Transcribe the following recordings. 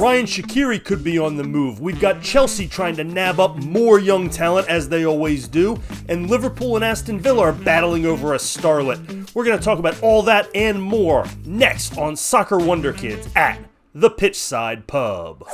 Rayan Cherki could be on the move. We've got Chelsea trying to nab up more young talent, as they always do, and Liverpool and Aston Villa are battling over a starlet. We're going to talk about all that and more next on Soccer Wonderkids at the Pitchside Pub.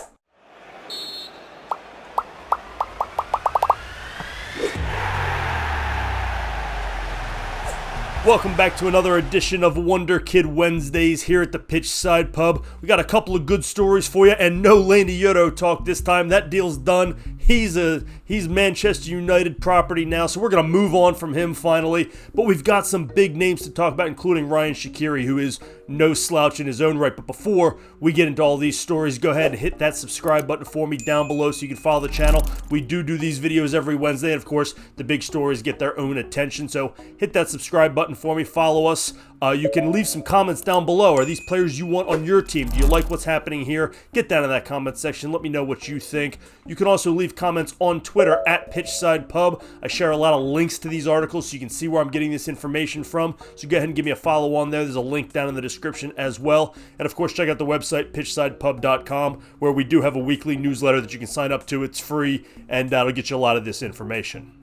Welcome back to another edition of Wonderkid Wednesdays here at the Pitchside Pub. We got a couple of good stories for you, and no Laney Yotto talk this time. That deal's done. He's Manchester United property now, so we're going to move on from him finally. But we've got some big names to talk about, including Rayan Cherki, who is no slouch in his own right. But before we get into all these stories, go ahead and hit that subscribe button for me down below so you can follow the channel. We do these videos every Wednesday, and of course, the big stories get their own attention. So hit that subscribe button for me, follow us. You can leave some comments down below. Are these players you want on your team? Do you like what's happening here? Get down in that comment section. Let me know what you think. You can also leave comments on Twitter at Pitchside Pub. I share a lot of links to these articles so you can see where I'm getting this information from. So go ahead and give me a follow on there. There's a link down in the description as well. And of course, check out the website, pitchsidepub.com, where we do have a weekly newsletter that you can sign up to. It's free, and that'll get you a lot of this information.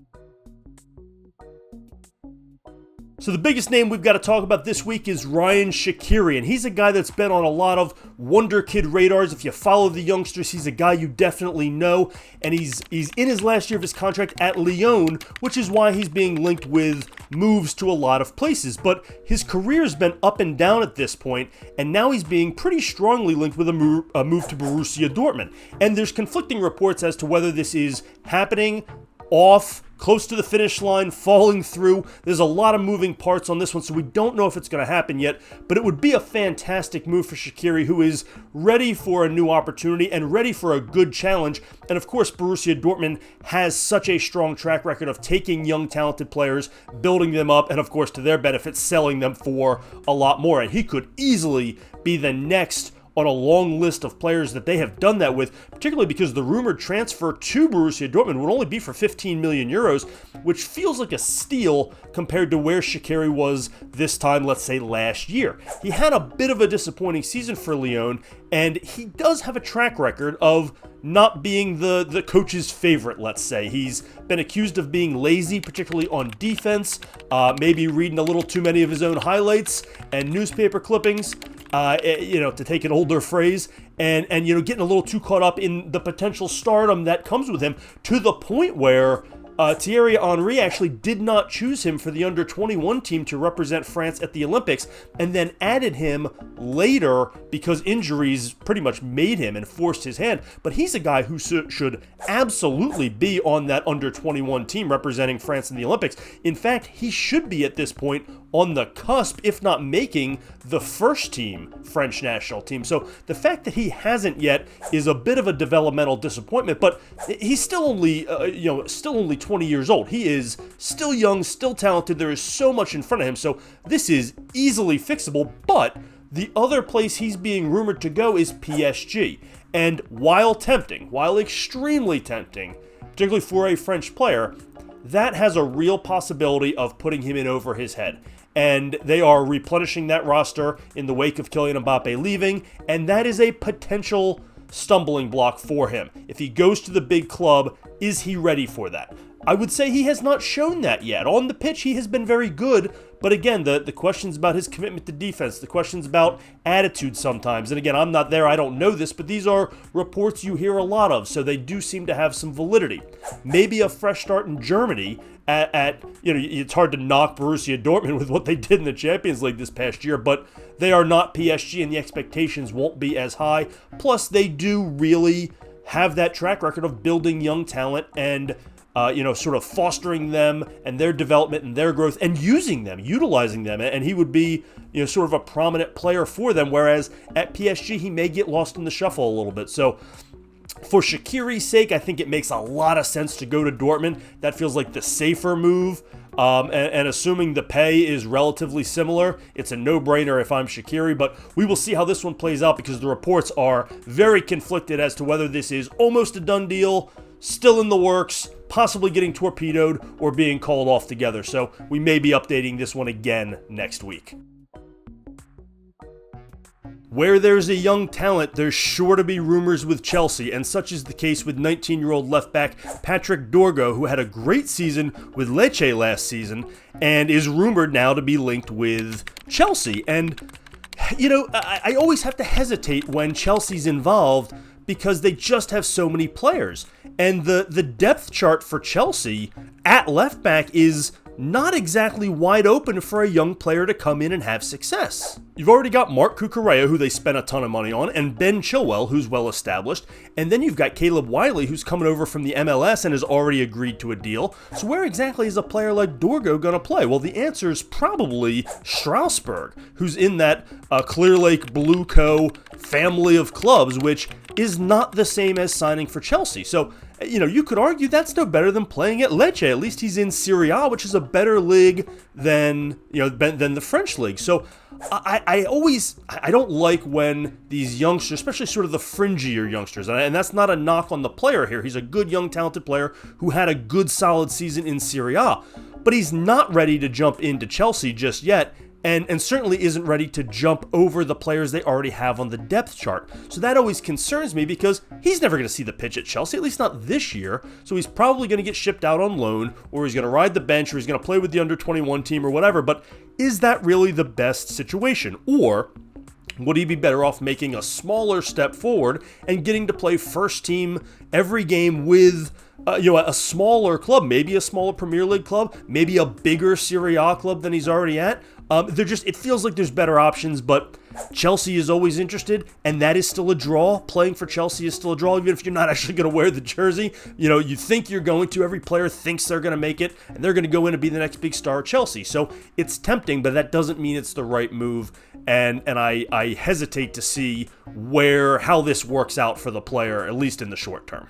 So the biggest name we've got to talk about this week is Rayan Cherki, and he's a guy that's been on a lot of Wonderkid radars. If you follow the youngsters, he's a guy you definitely know, and he's in his last year of his contract at Lyon, which is why he's being linked with moves to a lot of places. But his career's been up and down at this point, and now he's being pretty strongly linked with a move to Borussia Dortmund. And there's conflicting reports as to whether this is happening, off, close to the finish line, falling through. There's a lot of moving parts on this one, so we don't know if it's going to happen yet, but it would be a fantastic move for Cherki, who is ready for a new opportunity and ready for a good challenge. And of course, Borussia Dortmund has such a strong track record of taking young, talented players, building them up, and of course, to their benefit, selling them for a lot more. And he could easily be the next on a long list of players that they have done that with, particularly because the rumored transfer to Borussia Dortmund would only be for 15 million euros, which feels like a steal compared to where Cherki was this time, let's say, last year. He had a bit of a disappointing season for Lyon, and he does have a track record of not being the coach's favorite, let's say. He's been accused of being lazy, particularly on defense, maybe reading a little too many of his own highlights and newspaper clippings, to take an older phrase, and getting a little too caught up in the potential stardom that comes with him, to the point where Thierry Henry actually did not choose him for the under-21 team to represent France at the Olympics, and then added him later because injuries pretty much made him and forced his hand. But he's a guy who should absolutely be on that under-21 team representing France in the Olympics. In fact, he should be at this point on the cusp, if not making the first team French national team. So the fact that he hasn't yet is a bit of a developmental disappointment, but he's still only 20 years old. He is still young, still talented. There is so much in front of him. So this is easily fixable, but the other place he's being rumored to go is PSG. And while extremely tempting, particularly for a French player, that has a real possibility of putting him in over his head. And they are replenishing that roster in the wake of Kylian Mbappe leaving, and that is a potential stumbling block for him. If he goes to the big club, is he ready for that? I would say he has not shown that yet. On the pitch, he has been very good, but again, the questions about his commitment to defense, the questions about attitude sometimes, and again, I'm not there, I don't know this, but these are reports you hear a lot of, so they do seem to have some validity. Maybe a fresh start in Germany it's hard to knock Borussia Dortmund with what they did in the Champions League this past year, but they are not PSG, and the expectations won't be as high. Plus, they do really have that track record of building young talent and sort of fostering them and their development and their growth and utilizing them. And he would be, sort of a prominent player for them, whereas at PSG, he may get lost in the shuffle a little bit. So for Cherki's sake, I think it makes a lot of sense to go to Dortmund. That feels like the safer move. And assuming the pay is relatively similar, it's a no-brainer if I'm Cherki, but we will see how this one plays out because the reports are very conflicted as to whether this is almost a done deal, still in the works, possibly getting torpedoed, or being called off together. So we may be updating this one again next week. Where there's a young talent, there's sure to be rumors with Chelsea, and such is the case with 19-year-old left-back Patrick Dorgu, who had a great season with Lecce last season, and is rumored now to be linked with Chelsea. And, you know, I always have to hesitate when Chelsea's involved because they just have so many players. And the depth chart for Chelsea at left-back is not exactly wide open for a young player to come in and have success. You've already got Mark Cucurella, who they spent a ton of money on, and Ben Chilwell, who's well established, and then you've got Caleb Wiley, who's coming over from the MLS and has already agreed to a deal. So where exactly is a player like Dorgu going to play? Well, the answer is probably Strasbourg, who's in that Clear Lake Blue Co. family of clubs, which is not the same as signing for Chelsea. So, you know, you could argue that's no better than playing at Lecce. At least he's in Serie A, which is a better league than the French league. So I don't like when these youngsters, especially sort of the fringier youngsters, and that's not a knock on the player here. He's a good, young, talented player who had a good, solid season in Serie A, but he's not ready to jump into Chelsea just yet. And certainly isn't ready to jump over the players they already have on the depth chart. So that always concerns me because he's never going to see the pitch at Chelsea, at least not this year. So he's probably going to get shipped out on loan, or he's going to ride the bench, or he's going to play with the under-21 team or whatever. But is that really the best situation? Or would he be better off making a smaller step forward and getting to play first team every game with a smaller club, maybe a smaller Premier League club, maybe a bigger Serie A club than he's already at? It feels like there's better options, but Chelsea is always interested, and that is still a draw. Playing for Chelsea is still a draw, even if you're not actually going to wear the jersey. You know, you think you're going to. Every player thinks they're going to make it, and they're going to go in and be the next big star at Chelsea. So it's tempting, but that doesn't mean it's the right move, and I hesitate to see how this works out for the player, at least in the short term.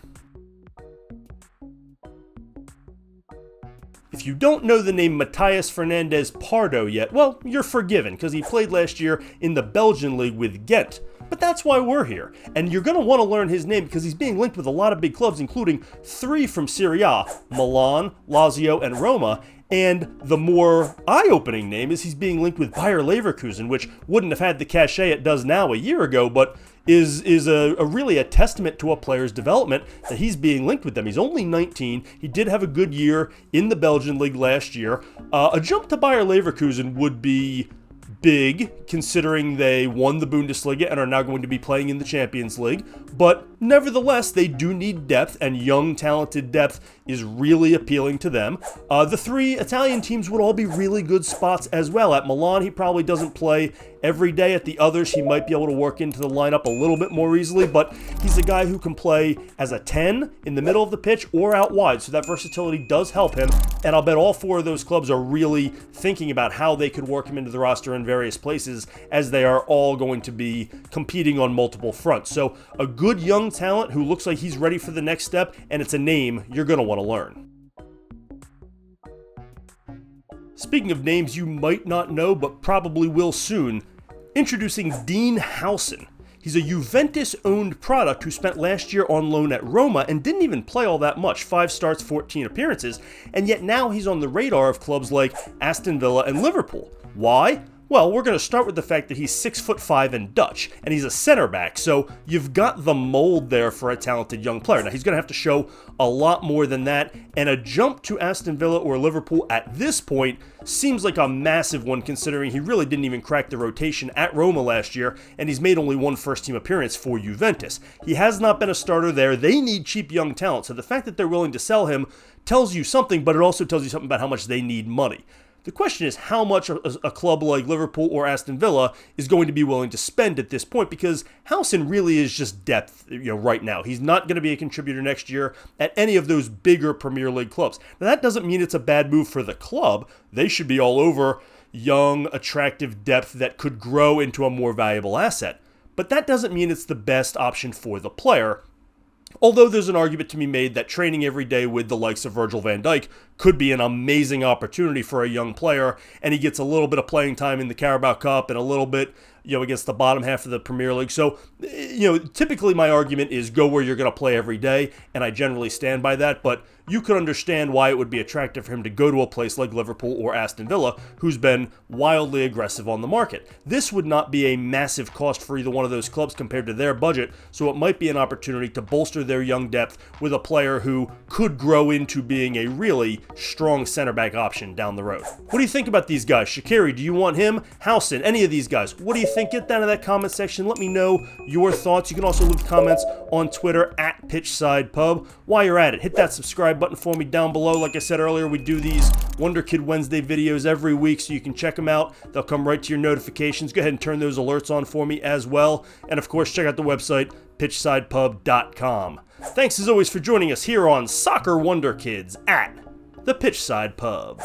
If you don't know the name Matias Fernandez-Pardo yet, well, you're forgiven, because he played last year in the Belgian league with Gent. But that's why we're here, and you're going to want to learn his name because he's being linked with a lot of big clubs, including 3 from Serie A, Milan, Lazio, and Roma. And the more eye-opening name is he's being linked with Bayer Leverkusen, which wouldn't have had the cachet it does now a year ago, but is really a testament to a player's development that he's being linked with them. He's only 19. He did have a good year in the Belgian league last year. A jump to Bayer Leverkusen would be big, considering they won the Bundesliga and are now going to be playing in the Champions League. But nevertheless, they do need depth, and young, talented depth is really appealing to them. The 3 Italian teams would all be really good spots as well. At Milan, he probably doesn't play every day. At the others, he might be able to work into the lineup a little bit more easily, but he's a guy who can play as a 10 in the middle of the pitch or out wide, so that versatility does help him, and I'll bet all 4 of those clubs are really thinking about how they could work him into the roster in various places, as they are all going to be competing on multiple fronts. So a good young talent who looks like he's ready for the next step, and it's a name you're going to want to learn. Speaking of names you might not know but probably will soon, introducing Dean Huijsen. He's a Juventus-owned product who spent last year on loan at Roma and didn't even play all that much, 5 starts, 14 appearances, and yet now he's on the radar of clubs like Aston Villa and Liverpool. Why? Well, we're going to start with the fact that he's 6'5" and Dutch, and he's a center back, so you've got the mold there for a talented young player. Now, he's going to have to show a lot more than that, and a jump to Aston Villa or Liverpool at this point seems like a massive one, considering he really didn't even crack the rotation at Roma last year, and he's made only 1 first-team appearance for Juventus. He has not been a starter there. They need cheap young talent, so the fact that they're willing to sell him tells you something, but it also tells you something about how much they need money. The question is how much a club like Liverpool or Aston Villa is going to be willing to spend at this point, because Huijsen really is just depth, right now. He's not going to be a contributor next year at any of those bigger Premier League clubs. Now, that doesn't mean it's a bad move for the club. They should be all over young, attractive depth that could grow into a more valuable asset. But that doesn't mean it's the best option for the player. Although there's an argument to be made that training every day with the likes of Virgil van Dijk could be an amazing opportunity for a young player, and he gets a little bit of playing time in the Carabao Cup and a little bit against the bottom half of the Premier League. So, typically my argument is go where you're going to play every day, and I generally stand by that, but you could understand why it would be attractive for him to go to a place like Liverpool or Aston Villa, who's been wildly aggressive on the market. This would not be a massive cost for either one of those clubs compared to their budget, so it might be an opportunity to bolster their young depth with a player who could grow into being a really strong center back option down the road. What do you think about these guys? Shaqiri, do you want him? Huijsen, any of these guys? What do you think? Get down in that comment section. Let me know your thoughts. You can also leave comments on Twitter at PitchsidePub. While you're at it, hit that subscribe button for me down below. Like I said earlier, we do these Wonderkid Wednesday videos every week, so you can check them out. They'll come right to your notifications. Go ahead and turn those alerts on for me as well. And of course, check out the website, pitchsidepub.com. Thanks as always for joining us here on Soccer Wonder Kids at the Pitchside Pub.